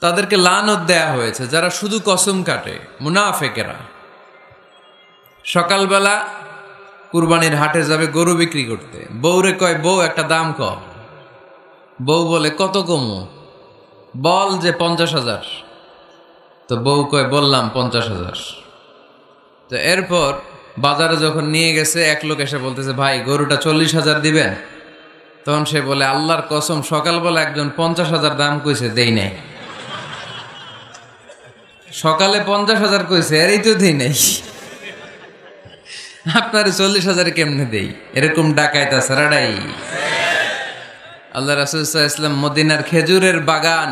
তাদেরকে লানত দেয়া হয়েছে যারা শুধু কসম কাটে, মুনাফেকেরা। সকালবেলা কুরবানির হাটে যাবে গরু বিক্রি করতে, বউরে কয়, বউ একটা দাম কম। বউ বলে, কত কমু? বল যে 50,000। তো বউ কয়, বললাম 50,000। তো এরপর বাজারে যখন নিয়ে গেছে, এক লোক এসে বলতেছে, ভাই গরুটা 40,000 দিবেন? তখন সে বলে, আল্লাহর কসম, সকালবেলা একজন 50,000 দাম কইছে, দেই নাই। সকালে 50,000 কইছে, এরই তো দেই নাই। আপনার 40,000 কেমনে দেই? এরকম ডাকাইতা সারাডাই। আল্লাহ রাসূল সাল্লাল্লাহু আলাইহি ওয়াসাল্লাম মদিনার খেজুরের বাগান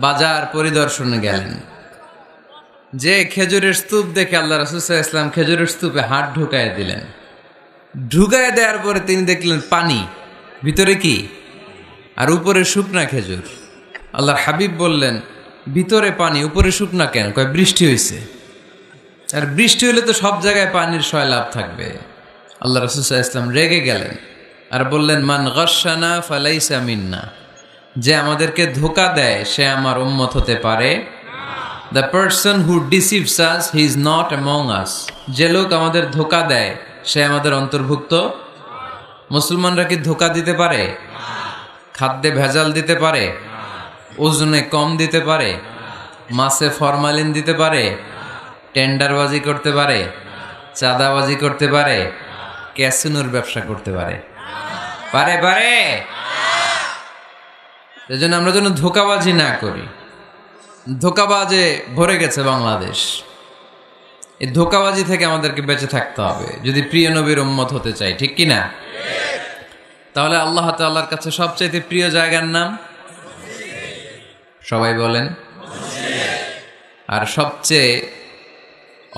বাজার পরিদর্শনে গেলেন। যে খেজুরের স্তূপ দেখে আল্লাহ রাসূল সাল্লাল্লাহু আলাইহি ওয়াসাল্লাম খেজুরের স্তূপে হাত ঢুকায় দিলেন। ঢুকায় দেওয়ার পরে তিনি দেখলেন পানি, ভিতরে কি? আর উপরে শুকনা খেজুর। আল্লাহর হাবিব বললেন, ভিতরে পানি, উপরে শুকনা কেন? কয়, বৃষ্টি হয়েছে। আর বৃষ্টি হলে তো সব জায়গায় পানির সয়লাভ থাকবে। আল্লাহ রাসূল সাল্লাল্লাহু আলাইহি ওয়াসাল্লাম রেগে গেলেন আর বললেন, মান গাশশানা ফালাইসা মিন্না। যে আমাদেরকে ধোঁকা দেয় সে আমার উম্মত হতে পারে। The person who deceives us, he is not among আস। যে লোক আমাদের ধোঁকা দেয় সে আমাদের অন্তর্ভুক্ত। মুসলমানরা কি ধোঁকা দিতে পারে? খাদ্যে ভেজাল দিতে পারে? ওজনে কম দিতে পারে? মাছে ফরমালিন দিতে পারে? টেন্ডারবাজি করতে পারে? চাঁদাবাজি করতে পারে? ক্যাসিনোর ব্যবসা করতে পারে? পারে পারে। এজন্য আমরা যেন ধোঁকাবাজি না করি। ধোঁকাবাজে ভরে গেছে বাংলাদেশ। এই ধোঁকাবাজি থেকে আমাদেরকে বেঁচে থাকতে হবে যদি প্রিয় নবীর উম্মত হতে চাই, ঠিক কি না? তাহলে আল্লাহ তাআলার কাছে সবচাইতে প্রিয় জায়গার নাম সবাই বলেন। আর সবচেয়ে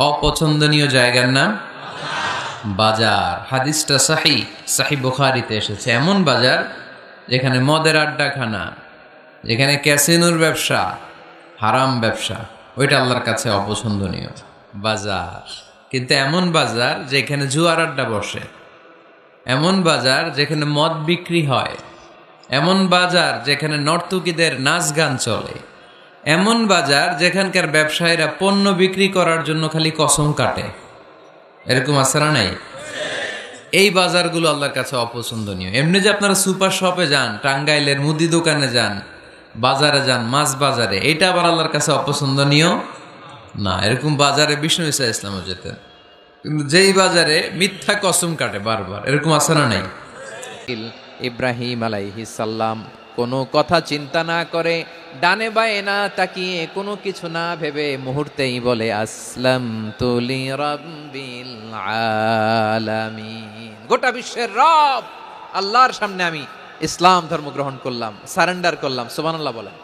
অপছন্দনীয় জায়গার নাম বাজার। হাদিসটা সহিহ বুখারীতে এসেছে। এমন বাজার যেখানে মদের আড্ডাখানা, যেখানে ক্যাসিনোর ব্যবসা, হারাম ব্যবসা, ওইটা আল্লাহর কাছে অপছন্দনীয় বাজার। কিন্তু এমন বাজার যেখানে জুয়ার আড্ডা বসে, এমন বাজার যেখানে মদ বিক্রি হয়, এমন বাজার যেখানে নর্তকীদের নাচ গান চলে, এমন বাজার যেখানকার ব্যবসায়ীরা পণ্য বিক্রি করার জন্য খালি কসম কাটে, এরকম আছে না নাই? এই বাজারগুলো আল্লাহর কাছে অপছন্দনীয়। এমনি যে আপনারা সুপার শপে যান, টাঙ্গাইলের মুদি দোকানে যান, বাজারে যান, মাছ বাজারে, এটা আবার আল্লাহর কাছে অপছন্দনীয় না। এরকম বাজারে বিষ্ণু ঈসা ইসলামও যেতেন, কিন্তু যেই বাজারে মিথ্যা কসম কাটে বারবার, এরকম আছে না নাই? ইব্রাহিম আলাইহিস সালাম কোনো কথা চিন্তা না করে, ডানে বায়ে না তাকিয়ে, কোনো কিছু না ভেবে মুহূর্তেই বলে, আসলামতু লিরাব্বিল আলামিন। গোটা বিশ্বের রব আল্লাহর সামনে আমি ইসলাম ধর্ম গ্রহণ করলাম, সারেন্ডার করলাম। সুবহানাল্লাহ বলেন।